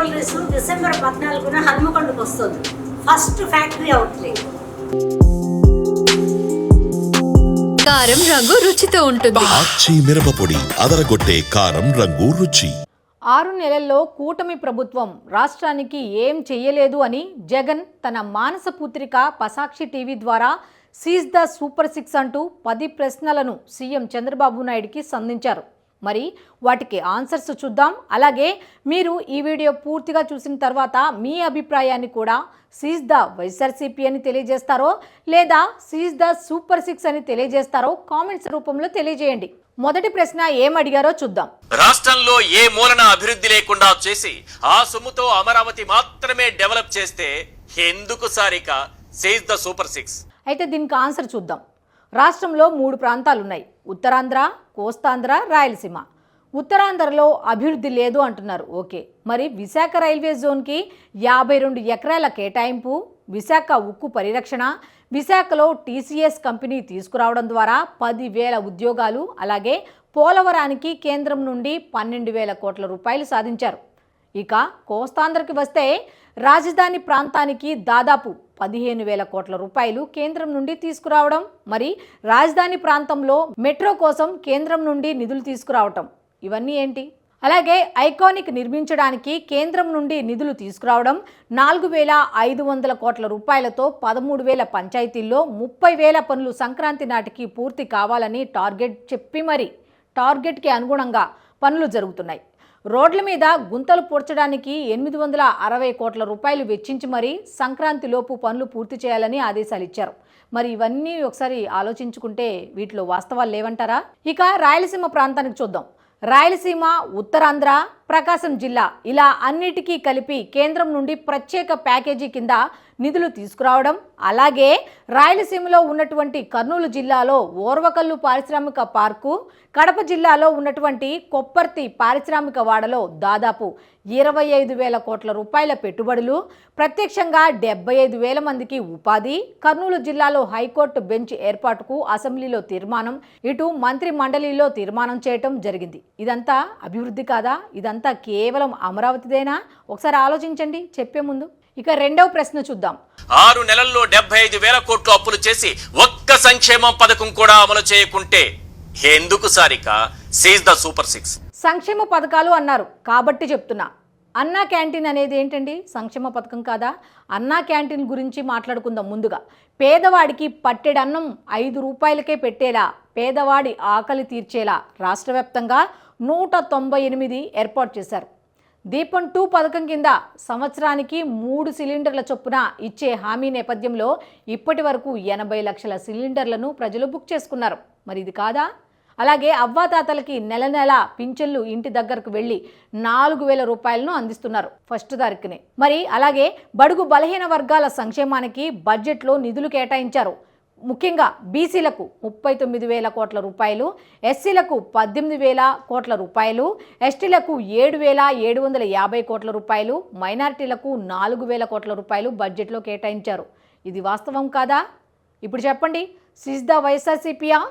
Jewelleries December 14న హన్మకొండకు వస్తుంది. First factory outlet. కారం రంగు రుచితో ఉంటుంది. ఆచి మిరపపొడి అదరగొట్టే కారం రంగు రుచి. 6 నెలల్లో కూటమి ప్రభుత్వం రాష్ట్రానికి ఏం చెయ్యలేదు అని జగన్ తన మానస పుత్రిక పసాక్షి టీవీ ద్వారా సీజ్ ద సూపర్ 6 అంటూ 10 ప్రశ్నలను సీఎం చంద్రబాబు నాయుడుకి సంధించారు. మరి వాటికి ఆన్సర్స్ చూద్దాం. అలాగే మీరు ఈ వీడియో పూర్తిగా చూసిన తర్వాత మీ అభిప్రాయాన్ని కూడా సీజ్ ద వైఎస్ఆర్సీపీ అని తెలియజేస్తారో లేదా సీజ్ ద సూపర్ 6 అని తెలియజేస్తారో కామెంట్స్ రూపంలో తెలియజేయండి. మొదటి ప్రశ్న ఏమడిగారో చూద్దాం. రాష్ట్రంలో ఏ మూలన అభివృద్ధి లేకుండా చేసి ఆ సొమ్ముతో అమరావతి మాత్రమే డెవలప్ చేస్తే ఎందుకు సారిక సీజ్ ద సూపర్ 6? అయితే దీనికి ఆన్సర్ చూద్దాం. రాష్ట్రంలో 3 ప్రాంతాలు ఉన్నాయి. ఉత్తరాంధ్ర, కోస్తాంధ్ర, రాయలసీమ. ఉత్తరాంధ్రలో అభివృద్ధి లేదు అంటున్నారు. ఓకే, మరి విశాఖ రైల్వే జోన్కి 52 ఎకరాల కేటాయింపు, విశాఖ ఉక్కు పరిరక్షణ, విశాఖలో టీసీఎస్ కంపెనీ తీసుకురావడం ద్వారా 10,000 ఉద్యోగాలు, అలాగే పోలవరానికి కేంద్రం నుండి 12,000 కోట్ల రూపాయలు సాధించారు. ఇక కోస్తాంధ్రకి వస్తే రాజధాని ప్రాంతానికి దాదాపు 15,000 కోట్ల రూపాయలు కేంద్రం నుండి తీసుకురావడం, మరి రాజధాని ప్రాంతంలో మెట్రో కోసం కేంద్రం నుండి నిధులు తీసుకురావటం, ఇవన్నీ ఏంటి? అలాగే ఐకానిక్ నిర్మించడానికి కేంద్రం నుండి నిధులు తీసుకురావడం, 4,500 కోట్ల రూపాయలతో 13,000 పంచాయతీల్లో 30,000 పనులు సంక్రాంతి నాటికి పూర్తి కావాలని టార్గెట్ చెప్పి మరి టార్గెట్కి అనుగుణంగా పనులు జరుగుతున్నాయి. రోడ్ల మీద గుంతలు పూడ్చడానికి 860 కోట్ల రూపాయలు వెచ్చించి మరీ సంక్రాంతిలోపు పనులు పూర్తి చేయాలని ఆదేశాలు ఇచ్చారు. మరి ఇవన్నీ ఒకసారి ఆలోచించుకుంటే వీటిలో వాస్తవాలు లేవంటారా? ఇక రాయలసీమ ప్రాంతానికి చూద్దాం. రాయలసీమ, ఉత్తరాంధ్ర, ప్రకాశం జిల్లా ఇలా అన్నిటికీ కలిపి కేంద్రం నుండి ప్రత్యేక ప్యాకేజీ కింద నిధులు తీసుకురావడం, అలాగే రాయలసీమలో ఉన్నటువంటి కర్నూలు జిల్లాలో ఓర్వకల్లు పారిశ్రామిక పార్కు, కడప జిల్లాలో ఉన్నటువంటి కొప్పర్తి పారిశ్రామిక వాడలో దాదాపు 25,000 కోట్ల రూపాయల పెట్టుబడులు, ప్రత్యక్షంగా 75,000 మందికి ఉపాధి, కర్నూలు జిల్లాలో హైకోర్టు బెంచ్ ఏర్పాటుకు అసెంబ్లీలో తీర్మానం, ఇటు మంత్రి మండలిలో తీర్మానం చేయటం జరిగింది. ఇదంతా అభివృద్ధి కాదా? ఇదంతా కేవలం అమరావతిదేనా? ఒకసారి ఆలోచించండి చెప్పే ముందు. ఇక రెండవ ప్రశ్న చూద్దాం. 6 నెలల్లో 75,000 కోట్లు అప్పులు చేసి ఒక్క సంక్షేమం పథకం కూడా అమలు చేయకుంటే ఎందుకు సారిక సీజ్ ద సూపర్ 6? సంక్షేమ పథకాలు అన్నారు కాబట్టి చెప్తున్నా. అన్నా క్యాంటీన్ అనేది ఏంటండి? సంక్షేమ పథకం కాదా? అన్నా క్యాంటీన్ గురించి మాట్లాడుకుందాం. ముందుగా పేదవాడికి పట్టెడన్నం 5 రూపాయలకే పెట్టేలా, పేదవాడి ఆకలి తీర్చేలా రాష్ట్ర వ్యాప్తంగా 198 ఏర్పాటు చేశారు. దీపం 2 పథకం కింద సంవత్సరానికి 3 సిలిండర్ల చొప్పున ఇచ్చే హామీ నేపథ్యంలో ఇప్పటి వరకు 80 లక్షల సిలిండర్లను ప్రజలు బుక్ చేసుకున్నారు. మరి ఇది కాదా? అలాగే అవ్వాతాతలకి నెల నెల పింఛన్లు ఇంటి దగ్గరకు వెళ్ళి 4,000 రూపాయలను అందిస్తున్నారు ఫస్ట్ తారీఖునే. మరి అలాగే బడుగు బలహీన వర్గాల సంక్షేమానికి బడ్జెట్లో నిధులు కేటాయించారు. ముఖ్యంగా బీసీలకు 39,000 కోట్ల రూపాయలు, ఎస్సీలకు 18,000 కోట్ల రూపాయలు, ఎస్టీలకు 7,750 కోట్ల రూపాయలు, మైనారిటీలకు 4,000 కోట్ల రూపాయలు బడ్జెట్లో కేటాయించారు. ఇది వాస్తవం కాదా? ఇప్పుడు చెప్పండి, సీజ్ ద వైఎస్ఆర్సీపీయా,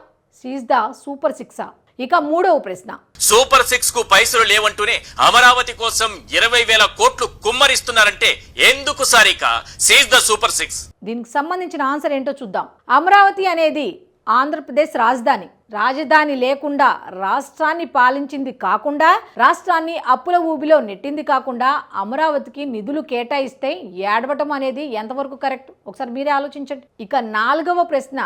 సీజ్ ద సూపర్ 6ఆ? ఇక మూడవ ప్రశ్న. సూపర్ 6 కు పైసలు లేవంటూనే అమరావతి కోసం 20,000 కోట్లు కుమ్మరిస్తున్నారంటే ఎందుకు సారిక సీజ్ ద సూపర్ 6? దీనికి సంబంధించిన ఆన్సర్ ఏంటో చూద్దాం. అమరావతి అనేది ఆంధ్రప్రదేశ్ రాజధాని. రాజధాని లేకుండా రాష్ట్రాన్ని పాలించింది కాకుండా, రాష్ట్రాన్ని అప్పుల ఊబిలో నెట్టింది కాకుండా అమరావతికి నిధులు కేటాయిస్తే ఏడవటం అనేది ఎంతవరకు కరెక్ట్? ఒకసారి మీరే ఆలోచించండి. ఇక 4వ ప్రశ్న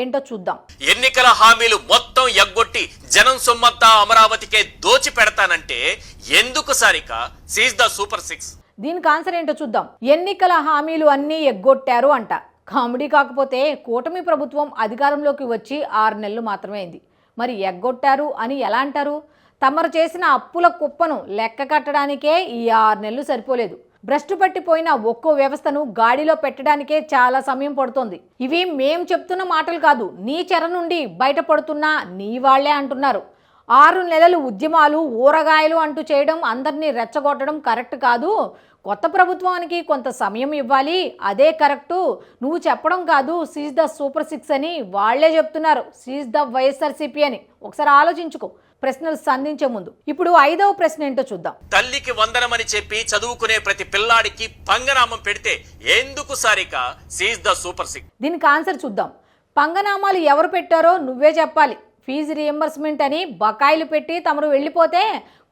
ఏంటో చూద్దాం. ఎన్నికల హామీలు మొత్తం ఎగ్గొట్టి జనం సొమ్మంతా అమరావతికే దోచి పెడతానంటే ఎందుకు సారిక సీజ్ ద సూపర్ 6? దీనికి ఆన్సర్ ఏంటో చూద్దాం. ఎన్నికల హామీలు అన్నీ ఎగ్గొట్టారు అంట. కామెడీ కాకపోతే కూటమి ప్రభుత్వం అధికారంలోకి వచ్చి 6 నెలలు మాత్రమే అయింది. మరి ఎగ్గొట్టారు అని ఎలా అంటారు? తమరు చేసిన అప్పుల కుప్పను లెక్క కట్టడానికే ఈ 6 నెలలు సరిపోలేదు. భ్రష్టు పట్టిపోయిన ఒక్కో వ్యవస్థను గాడిలో పెట్టడానికే చాలా సమయం పడుతోంది. ఇవి మేం చెప్తున్న మాటలు కాదు, నీ చెర నుండి బయటపడుతున్నా నీ వాళ్లే అంటున్నారు. 6 నెలలు ఉద్యమాలు, ఊరగాయలు అంటూ చేయడం, అందరినీ రెచ్చగొట్టడం కరెక్ట్ కాదు. కొత్త ప్రభుత్వానికి కొంత సమయం ఇవ్వాలి, అదే కరెక్టు. నువ్వు చెప్పడం కాదు సీజ్ ద సూపర్ 6 అని వాళ్లే చెప్తున్నారు, సీజ్ ద వైఎస్ఆర్సీపీ అని. ఒకసారి ఆలోచించుకో. ప్రశ్నలు సంధించే ముందు ఇప్పుడు 5వ ప్రశ్న ఏంటో చూద్దాం. తల్లికి వందనమని చెప్పి చదువుకునే ప్రతి పిల్లాడికి పంగనామం పెడితే ఎందుకు Sarika seize the super six? దీనికి ఆన్సర్ చూద్దాం. పంగనామాలు ఎవరు పెట్టారో నువ్వే చెప్పాలి. ఫీజు రియంబర్స్మెంట్ అని బకాయిలు పెట్టి తమరు వెళ్ళిపోతే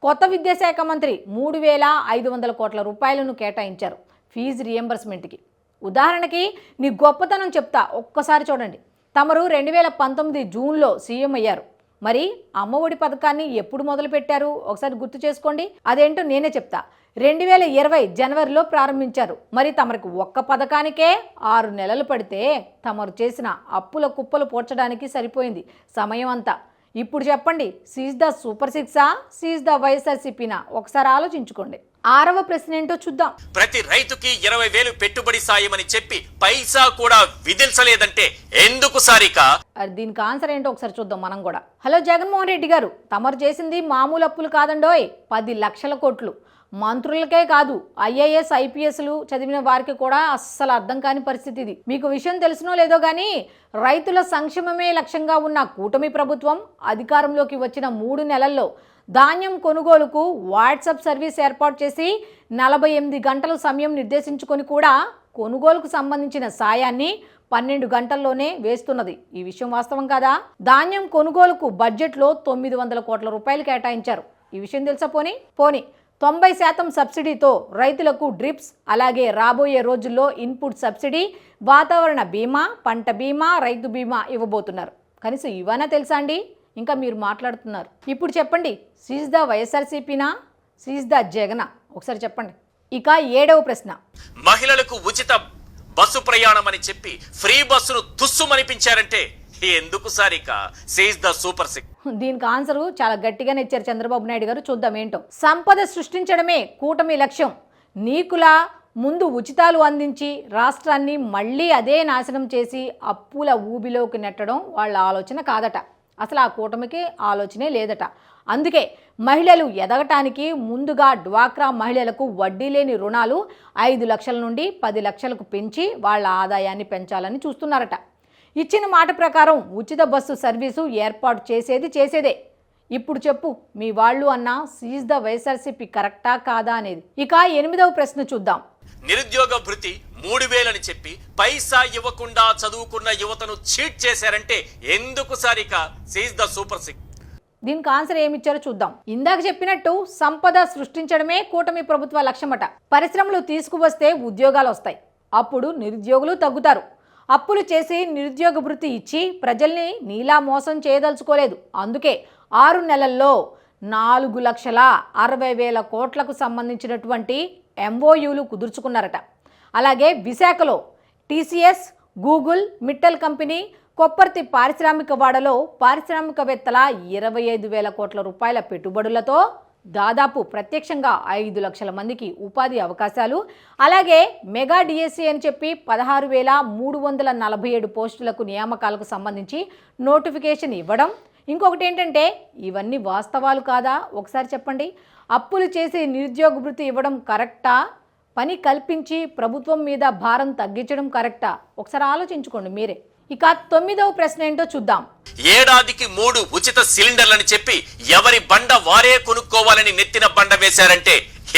కొత్త విద్యాశాఖ మంత్రి 3,500 కోట్ల రూపాయలను కేటాయించారు ఫీజు రియంబర్స్మెంట్కి. ఉదాహరణకి నీ గొప్పతనం చెప్తా, ఒక్కసారి చూడండి. తమరు 2019 జూన్లో సీఎం అయ్యారు. మరి అమ్మఒడి పథకాన్ని ఎప్పుడు మొదలు పెట్టారు ఒకసారి గుర్తు చేసుకోండి. అదేంటో నేనే చెప్తా. 2020 జనవరిలో ప్రారంభించారు. మరి తమరికి ఒక్క పథకానికే 6 నెలలు పడితే తమరు చేసిన అప్పుల కుప్పలు పోడ్చడానికి సరిపోయింది సమయం అంతా. ఇప్పుడు చెప్పండి, సీజ్ ద సూపర్ సిక్సా, సీజ్ ద వైఎస్ఆర్సీపీనా? ఒకసారి ఆలోచించుకోండి. 6వ ప్రశ్న ఏంటో చూద్దాం. ప్రతి రైతుకి 20,000 పెట్టుబడి సాయమని చెప్పి పైసా కూడా విధించలేదంటే ఎందుకు సారిక? దీనికి ఆన్సర్ ఏంటో ఒకసారి చూద్దాం మనం కూడా. హలో జగన్మోహన్ రెడ్డి గారు, తమరు చేసింది మామూలు అప్పులు కాదండోయ్, 10 లక్షల కోట్లు. మంత్రులకే కాదు, IAS IPSలు చదివిన వారికి కూడా అస్సలు అర్థం కాని పరిస్థితి ఇది. మీకు విషయం తెలిసినో లేదో కానీ రైతుల సంక్షేమమే లక్ష్యంగా ఉన్న కూటమి ప్రభుత్వం అధికారంలోకి వచ్చిన 3 నెలల్లో ధాన్యం కొనుగోలుకు వాట్సాప్ సర్వీస్ ఏర్పాటు చేసి 48 గంటల సమయం నిర్దేశించుకొని కూడా కొనుగోలుకు సంబంధించిన సాయాన్ని 12 గంటల్లోనే వేస్తున్నది. ఈ విషయం వాస్తవం కాదా? ధాన్యం కొనుగోలుకు బడ్జెట్లో 900 కోట్ల రూపాయలు కేటాయించారు. ఈ విషయం తెలుసా? పోనీ 90% సబ్సిడీతో రైతులకు డ్రిప్స్, అలాగే రాబోయే రోజుల్లో ఇన్పుట్ సబ్సిడీ, వాతావరణ బీమా, పంట బీమా, రైతు బీమా ఇవ్వబోతున్నారు. కనీసం ఇవన్నా తెలుసా అండి? ఇంకా మీరు మాట్లాడుతున్నారు. ఇప్పుడు చెప్పండి, సీజ్ ద వైఎస్ఆర్సీపీనా, సీజ్ ద జగనా? ఒకసారి చెప్పండి. ఇక 7వ ప్రశ్న. మహిళలకు ఉచిత బస్సు ప్రయాణం అని చెప్పి ఫ్రీ బస్సును తుస్సుమనిపించారంటే ఎందుకు Sarika seize the super six? దీనికి ఆన్సర్ చాలా గట్టిగానే ఇచ్చారు చంద్రబాబు నాయుడు గారు. చూద్దాం ఏంటో. సంపద సృష్టించడమే కూటమి లక్ష్యం. నీకులా ముందు ఉచితాలు అందించి రాష్ట్రాన్ని మళ్ళీ అదే నాశనం చేసి అప్పుల ఊబిలోకి నెట్టడం వాళ్ళ ఆలోచన కాదట. అసలు ఆ కూటమికి ఆలోచనే లేదట. అందుకే మహిళలు ఎదగటానికి ముందుగా డ్వాక్రా మహిళలకు వడ్డీ లేని రుణాలు 5 లక్షల నుండి 10 లక్షలకు పెంచి వాళ్ళ ఆదాయాన్ని పెంచాలని చూస్తున్నారట. ఇచ్చిన మాట ప్రకారం ఉచిత బస్సు సర్వీసు ఏర్పాటు చేసేదే. ఇప్పుడు చెప్పు, మీ వాళ్ళు అన్న సీజ్ ద వైఎస్ఆర్సీపీ కరెక్టా కాదా అనేది. ఇక 8వ ప్రశ్న చూద్దాం. నిరుద్యోగ భృతి 3,000 అని చెప్పి పైసా ఇవ్వకుండా చదువుకున్న యువతను చీట్ చేశారంటే ఎందుకు Sarika seize the super six? దీనికి ఆన్సర్ ఏమిచ్చారో చూద్దాం. ఇందాక చెప్పినట్టు సంపద సృష్టించడమే కూటమి ప్రభుత్వ లక్ష్యమట. పరిశ్రమలు తీసుకువస్తే ఉద్యోగాలు వస్తాయి. అప్పుడు నిరుద్యోగులు తగ్గుతారు. అప్పులు చేసి నిరుద్యోగ భృతి ఇచ్చి ప్రజల్ని నీలా మోసం చేయదలుచుకోలేదు. అందుకే 6 నెలల్లో 4,60,000 కోట్లకు సంబంధించినటువంటి MOUలు కుదుర్చుకున్నారట. అలాగే విశాఖలో TCS, Google, Mittal company, Kopparthi పారిశ్రామిక వాడలో పారిశ్రామికవేత్తల 25,000 కోట్ల రూపాయల పెట్టుబడులతో దాదాపు ప్రత్యక్షంగా 5 లక్షల మందికి ఉపాధి అవకాశాలు, అలాగే మెగా డిఎస్సి అని చెప్పి 16,347 పోస్టులకు నియామకాలకు సంబంధించి నోటిఫికేషన్ ఇవ్వడం. ఇంకొకటి ఏంటంటే, ఇవన్నీ వాస్తవాలు కాదా ఒకసారి చెప్పండి. అప్పులు చేసి నిరుద్యోగ భృతి ఇవ్వడం కరెక్టా? పని కల్పించి ప్రభుత్వం మీద భారం తగ్గించడం కరెక్టా? ఒకసారి ఆలోచించుకోండి మీరే. ఇక 9వ ప్రశ్న ఏంటో చూద్దాం. ఏడాదికి 3 ఉచిత సిలిండర్లని చెప్పి ఎవరి బండ వారే కొనుక్కోవాలని నెత్తిన బండ వేశారంటే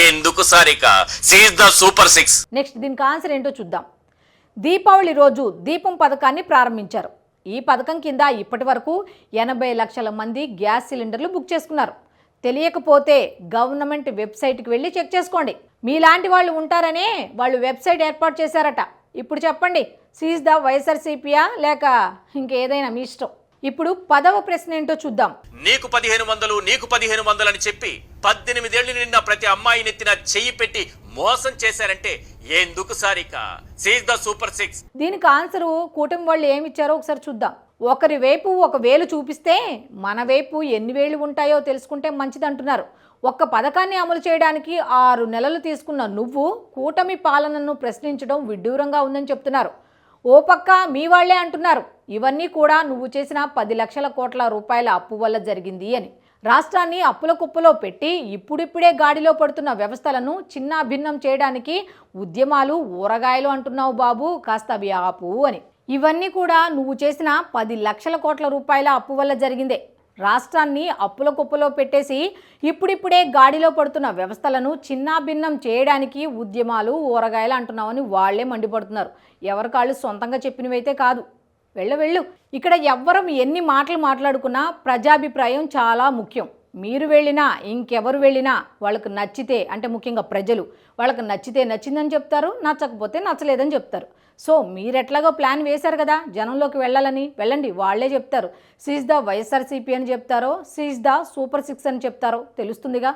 ఎందుకు Sarika seize the super six? Next దీనికి ఆన్సర్ ఏంటో చూద్దాం. దీపావళి రోజు దీపం పథకాన్ని ప్రారంభించారు. ఈ పథకం కింద ఇప్పటి వరకు 80 లక్షల మంది గ్యాస్ సిలిండర్లు బుక్ చేసుకున్నారు. తెలియకపోతే గవర్నమెంట్ వెబ్సైట్కి వెళ్ళి చెక్ చేసుకోండి. మీలాంటి వాళ్ళు ఉంటారనే వాళ్ళు వెబ్సైట్ ఏర్పాటు చేశారట. ఇప్పుడు చెప్పండి, సీజ్ ద వైఎస్ఆర్సీపీయా లేక ఇంకేదైనా మీ ఇష్టం. ఇప్పుడు 10వ ప్రశ్న ఏంటో చూద్దాం. నీకు 1500 అని చెప్పి 18 ఏళ్లు నిండా ప్రతి అమ్మాయి నెత్తిన చెయ్యి పెట్టి మోసం చేశారంటే ఎందుకు Sarika seize the super six? దీనికి ఆన్సర్ కూటమి వాళ్ళు ఏమిచ్చారో ఒకసారి చూద్దాం. ఒకరి వైపు 1 వేలు చూపిస్తే మన వైపు ఎన్ని వేలు ఉంటాయో తెలుసుకుంటే మంచిది అంటున్నారు. ఒక్క పథకాన్ని అమలు చేయడానికి 6 నెలలు తీసుకున్న నువ్వు కూటమి పాలనను ప్రశ్నించడం విడ్డూరంగా ఉందని చెప్తున్నారు. ఓ పక్క మీ వాళ్లే అంటున్నారు ఇవన్నీ కూడా నువ్వు చేసిన 10 లక్షల కోట్ల రూపాయల అప్పు వల్ల జరిగింది అని. రాష్ట్రాన్ని అప్పుల కుప్పలో పెట్టి ఇప్పుడిప్పుడే గాడిలో పడుతున్న వ్యవస్థలను చిన్న భిన్నం చేయడానికి ఉద్యమాలు ఊరగాయలు అంటున్నావు బాబు, కాస్త అవి ఆపు అని. ఇవన్నీ కూడా నువ్వు చేసిన 10 లక్షల కోట్ల రూపాయల అప్పు వల్ల జరిగిందే. రాష్ట్రాన్ని అప్పుల కుప్పలో పెట్టేసి ఇప్పుడిప్పుడే గాడిలో పడుతున్న వ్యవస్థలను చిన్నాభిన్నం చేయడానికి ఉద్యమాలు ఊరగాయలు అంటున్నామని వాళ్లే మండిపడుతున్నారు. ఎవరి కాళ్ళు సొంతంగా చెప్పినవైతే కాదు. వెళ్ళు. ఇక్కడ ఎవ్వరం ఎన్ని మాటలు మాట్లాడుకున్నా ప్రజాభిప్రాయం చాలా ముఖ్యం. మీరు వెళ్ళినా ఇంకెవరు వెళ్ళినా వాళ్ళకు నచ్చితే, అంటే ముఖ్యంగా ప్రజలు వాళ్ళకు నచ్చితే నచ్చిందని చెప్తారు, నచ్చకపోతే నచ్చలేదని చెప్తారు. సో మీరెట్లాగో ప్లాన్ వేశారు కదా జనంలోకి వెళ్ళాలని, వెళ్ళండి. వాళ్లే చెప్తారు. సీజ్ ద వైఎస్ఆర్సీపీ అని చెప్తారో, సీజ్ ద సూపర్ 6 అని చెప్తారో తెలుస్తుందిగా.